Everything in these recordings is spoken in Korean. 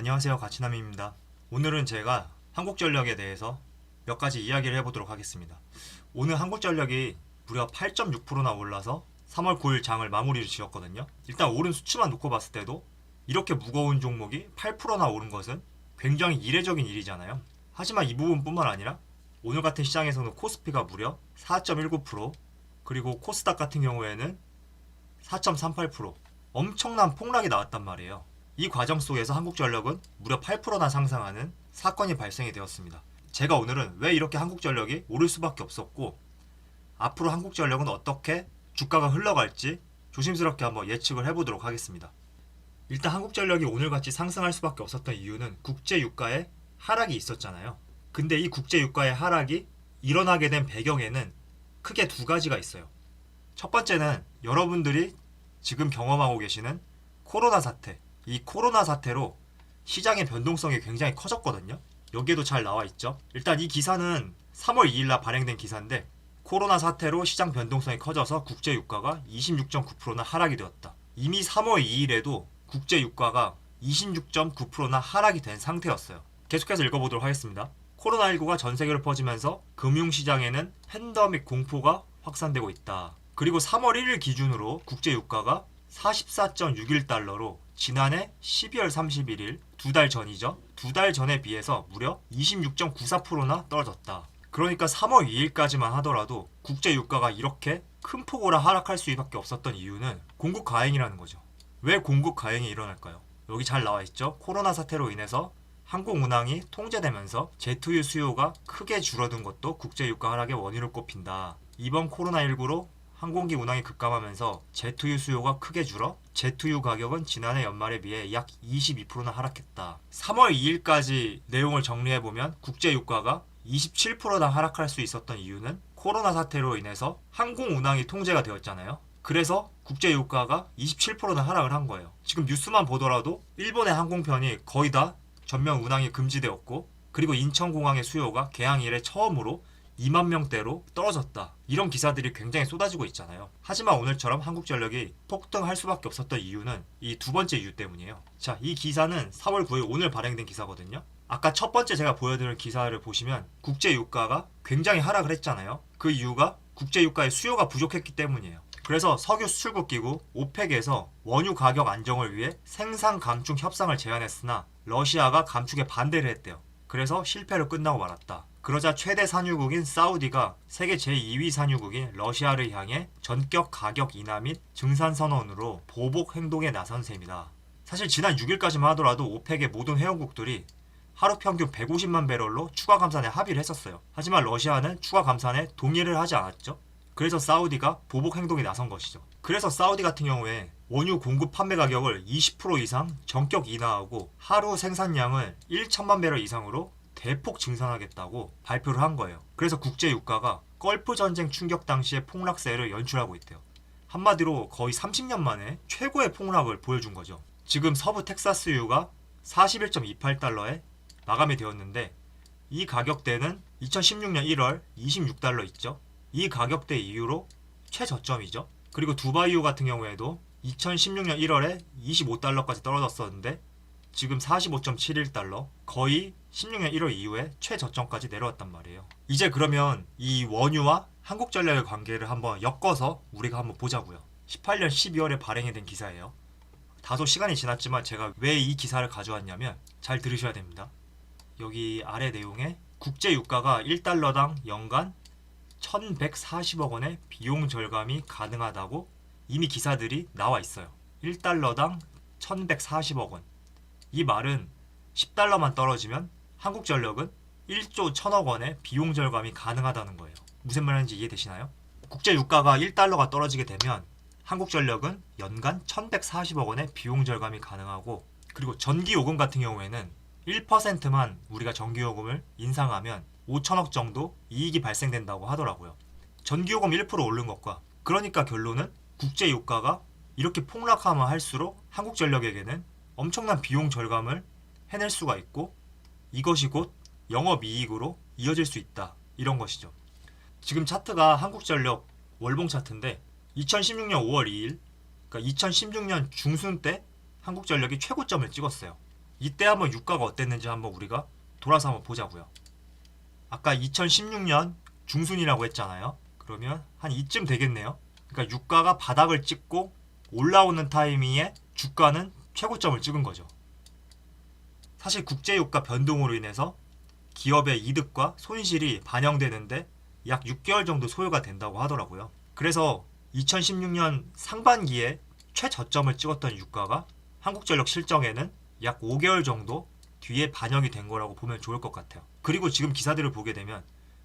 안녕하세요, 가치남입니다. 오늘은 제가 한국전력에 대해서 몇 가지 이야기를 해보도록 하겠습니다. 오늘 한국전력이 무려 8.6%나 올라서 3월 9일 장을 마무리를 지었거든요. 일단 오른 수치만 놓고 봤을 때도 이렇게 무거운 종목이 8%나 오른 것은 굉장히 이례적인 일이잖아요. 하지만 이 부분뿐만 아니라 오늘 같은 시장에서는 코스피가 무려 4.19%, 그리고 코스닥 같은 경우에는 4.38%, 엄청난 폭락이 나왔단 말이에요. 이 과정 속에서 한국전력은 무려 8%나 상승하는 사건이 발생이 되었습니다. 제가 오늘은 왜 이렇게 한국전력이 오를 수밖에 없었고, 앞으로 한국전력은 어떻게 주가가 흘러갈지 조심스럽게 한번 예측을 해보도록 하겠습니다. 일단 한국전력이 오늘같이 상승할 수밖에 없었던 이유는 국제유가의 하락이 있었잖아요. 근데 이 국제유가의 하락이 일어나게 된 배경에는 크게 두 가지가 있어요. 첫 번째는 여러분들이 지금 경험하고 계시는 코로나 사태. 이 코로나 사태로 시장의 변동성이 굉장히 커졌거든요. 여기에도 잘 나와 있죠. 일단 이 기사는 3월 2일 날 발행된 기사인데, 코로나 사태로 시장 변동성이 커져서 국제유가가 26.9%나 하락이 되었다. 이미 3월 2일에도 국제유가가 26.9%나 하락이 된 상태였어요. 계속해서 읽어보도록 하겠습니다. 코로나19가 전 세계로 퍼지면서 금융시장에는 팬데믹 공포가 확산되고 있다. 그리고 3월 1일 기준으로 국제유가가 44.61달러로 지난해 12월 31일 두 달 전이죠. 두 달 전에 비해서 무려 26.94%나 떨어졌다. 그러니까 3월 2일까지만 하더라도 국제유가가 이렇게 큰 폭으로 하락할 수밖에 없었던 이유는 공급 과잉이라는 거죠. 왜 공급 과잉이 일어날까요? 여기 잘 나와 있죠. 코로나 사태로 인해서 항공운항이 통제되면서 제트유 수요가 크게 줄어든 것도 국제유가 하락의 원인으로 꼽힌다. 이번 코로나19로 항공기 운항이 급감하면서 제트유 수요가 크게 줄어 제트유 가격은 지난해 연말에 비해 약 22%나 하락했다. 3월 2일까지 내용을 정리해보면 국제유가가 27%나 하락할 수 있었던 이유는 코로나 사태로 인해서 항공 운항이 통제가 되었잖아요. 그래서 국제유가가 27%나 하락을 한 거예요. 지금 뉴스만 보더라도 일본의 항공편이 거의 다 전면 운항이 금지되었고, 그리고 인천공항의 수요가 개항 이래 처음으로 2만 명대로 떨어졌다. 이런 기사들이 굉장히 쏟아지고 있잖아요. 하지만 오늘처럼 한국전력이 폭등할 수밖에 없었던 이유는 이 두 번째 이유 때문이에요. 자, 이 기사는 4월 9일 오늘 발행된 기사거든요. 아까 첫 번째 제가 보여드린 기사를 보시면 국제유가가 굉장히 하락을 했잖아요. 그 이유가 국제유가의 수요가 부족했기 때문이에요. 그래서 석유 수출국 기구 오펙에서 원유 가격 안정을 위해 생산 감축 협상을 제안했으나 러시아가 감축에 반대를 했대요. 그래서 실패로 끝나고 말았다. 그러자 최대 산유국인 사우디가 세계 제2위 산유국인 러시아를 향해 전격 가격 인하 및 증산 선언으로 보복 행동에 나선 셈이다. 사실 지난 6일까지만 하더라도 오펙의 모든 회원국들이 하루 평균 150만 배럴로 추가 감산에 합의를 했었어요. 하지만 러시아는 추가 감산에 동의를 하지 않았죠. 그래서 사우디가 보복 행동에 나선 것이죠. 그래서 사우디 같은 경우에 원유 공급 판매 가격을 20% 이상 전격 인하하고 하루 생산량을 1천만 배럴 이상으로 대폭 증산하겠다고 발표를 한 거예요. 그래서 국제유가가 걸프 전쟁 충격 당시의 폭락세를 연출하고 있대요. 한마디로 거의 30년 만에 최고의 폭락을 보여준 거죠. 지금 서부 텍사스유가 41.28달러에 마감이 되었는데, 이 가격대는 2016년 1월 26달러 있죠. 이 가격대 이후로 최저점이죠. 그리고 두바이유 같은 경우에도 2016년 1월에 25달러까지 떨어졌었는데 지금 45.71달러, 거의 16년 1월 이후에 최저점까지 내려왔단 말이에요. 이제 그러면 이 원유와 한국전력의 관계를 한번 엮어서 우리가 한번 보자고요. 18년 12월에 발행이 된 기사예요. 다소 시간이 지났지만 제가 왜 이 기사를 가져왔냐면 잘 들으셔야 됩니다. 여기 아래 내용에 국제유가가 1달러당 연간 1140억 원의 비용 절감이 가능하다고 이미 기사들이 나와 있어요. 1달러당 1140억 원. 이 말은 10달러만 떨어지면 한국전력은 1조 1000억 원의 비용 절감이 가능하다는 거예요. 무슨 말인지 이해되시나요? 국제유가가 1달러가 떨어지게 되면 한국전력은 연간 1140억 원의 비용 절감이 가능하고, 그리고 전기요금 같은 경우에는 1%만 우리가 전기요금을 인상하면 5천억 정도 이익이 발생된다고 하더라고요. 전기요금 1% 오른 것과, 그러니까 결론은 국제유가가 이렇게 폭락하면 할수록 한국전력에게는 엄청난 비용 절감을 해낼 수가 있고, 이것이 곧 영업이익으로 이어질 수 있다, 이런 것이죠. 지금 차트가 한국전력 월봉 차트인데 2016년 5월 2일, 그러니까 2016년 중순 때 한국전력이 최고점을 찍었어요. 이때 한번 유가가 어땠는지 한번 우리가 돌아서 한번 보자고요. 아까 2016년 중순이라고 했잖아요. 그러면 한 이쯤 되겠네요. 그러니까 유가가 바닥을 찍고 올라오는 타이밍에 주가는 최고점을 찍은 거죠. 사실 국제유가 변동으로 인해서 기업의 이득과 손실이 반영되는데 약 6개월 정도 소요가 된다고 하더라고요. 그래서 2016년 상반기에 최저점을 찍었던 유가가 한국전력 실적에는 약 5개월 정도 뒤에 반영이 된 거라고 보면 좋을 것 같아요. 그리고 지금 기사들을 보게 되면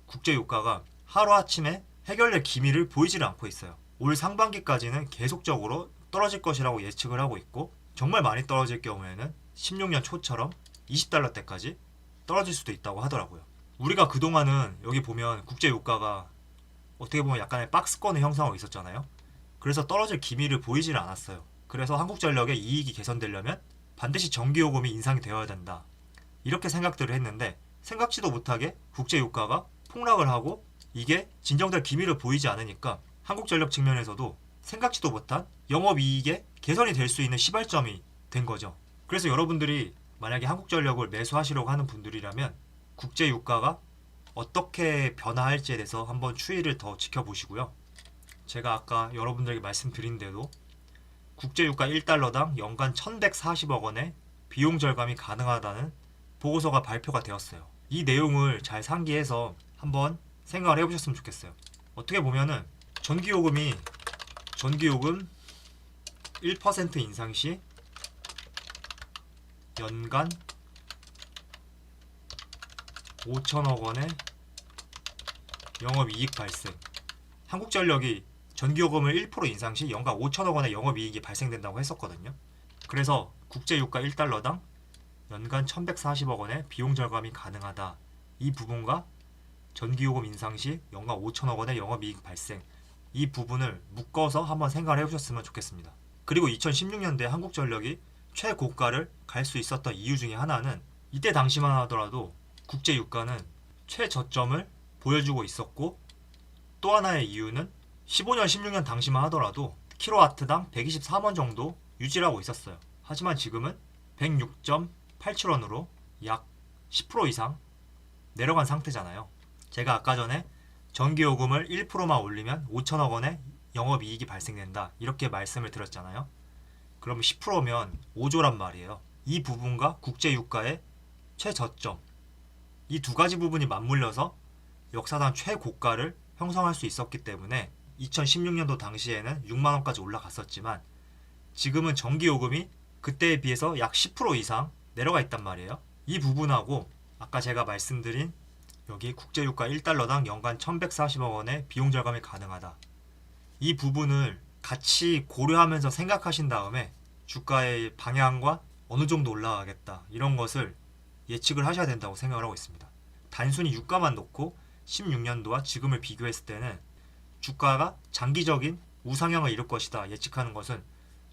국제유가가 하루아침에 해결될 기미를 보이지를 않고 있어요. 올 상반기까지는 계속적으로 떨어질 것이라고 예측을 하고 있고, 정말 많이 떨어질 경우에는 16년 초처럼 20달러대까지 떨어질 수도 있다고 하더라고요. 우리가 그동안은 여기 보면 국제유가가 어떻게 보면 약간의 박스권을 형성하고 있었잖아요. 그래서 떨어질 기미를 보이질 않았어요. 그래서 한국전력의 이익이 개선되려면 반드시 전기요금이 인상이 되어야 된다, 이렇게 생각들을 했는데, 생각지도 못하게 국제유가가 폭락을 하고 이게 진정될 기미를 보이지 않으니까 한국전력 측면에서도 생각지도 못한 영업이익의 개선이 될 수 있는 시발점이 된 거죠. 그래서 여러분들이 만약에 한국전력을 매수하시려고 하는 분들이라면 국제유가가 어떻게 변화할지에 대해서 한번 추이를 더 지켜보시고요. 제가 아까 여러분들에게 말씀드린 대로 국제유가 1달러당 연간 1140억 원의 비용 절감이 가능하다는 보고서가 발표가 되었어요. 이 내용을 잘 상기해서 한번 생각을 해보셨으면 좋겠어요. 어떻게 보면은 전기요금 1% 인상 시 연간 5천억 원의 영업이익 발생. 한국전력이 전기요금을 1% 인상 시 연간 5천억 원의 영업이익이 발생된다고 했었거든요. 그래서 국제유가 1달러당 연간 1140억 원의 비용 절감이 가능하다, 이 부분과 전기요금 인상 시 연간 5천억 원의 영업이익 발생, 이 부분을 묶어서 한번 생각을 해보셨으면 좋겠습니다. 그리고 2016년대 한국전력이 최고가를 갈 수 있었던 이유 중에 하나는 이때 당시만 하더라도 국제유가는 최저점을 보여주고 있었고, 또 하나의 이유는 15년, 16년 당시만 하더라도 킬로와트당 123원 정도 유지를 하고 있었어요. 하지만 지금은 106.87원으로 약 10% 이상 내려간 상태잖아요. 제가 아까 전에 전기요금을 1%만 올리면 5천억 원의 영업이익이 발생된다, 이렇게 말씀을 드렸잖아요. 그럼 10%면 5조란 말이에요. 이 부분과 국제유가의 최저점, 이 두 가지 부분이 맞물려서 역사상 최고가를 형성할 수 있었기 때문에 2016년도 당시에는 6만원까지 올라갔었지만 지금은 전기요금이 그때에 비해서 약 10% 이상 내려가 있단 말이에요. 이 부분하고 아까 제가 말씀드린 여기 국제유가 1달러당 연간 1140억 원의 비용 절감이 가능하다, 이 부분을 같이 고려하면서 생각하신 다음에 주가의 방향과 어느 정도 올라가겠다, 이런 것을 예측을 하셔야 된다고 생각을 하고 있습니다. 단순히 유가만 놓고 16년도와 지금을 비교했을 때는 주가가 장기적인 우상향을 이룰 것이다 예측하는 것은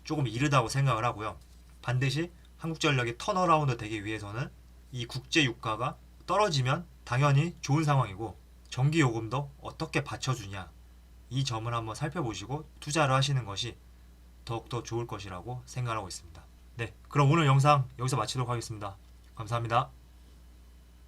조금 이르다고 생각을 하고요. 반드시 한국전력이 턴어라운드 되기 위해서는 이 국제유가가 떨어지면 당연히 좋은 상황이고, 전기요금도 어떻게 받쳐주냐, 이 점을 한번 살펴보시고 투자를 하시는 것이 더욱더 좋을 것이라고 생각하고 있습니다. 네, 그럼 오늘 영상 여기서 마치도록 하겠습니다. 감사합니다.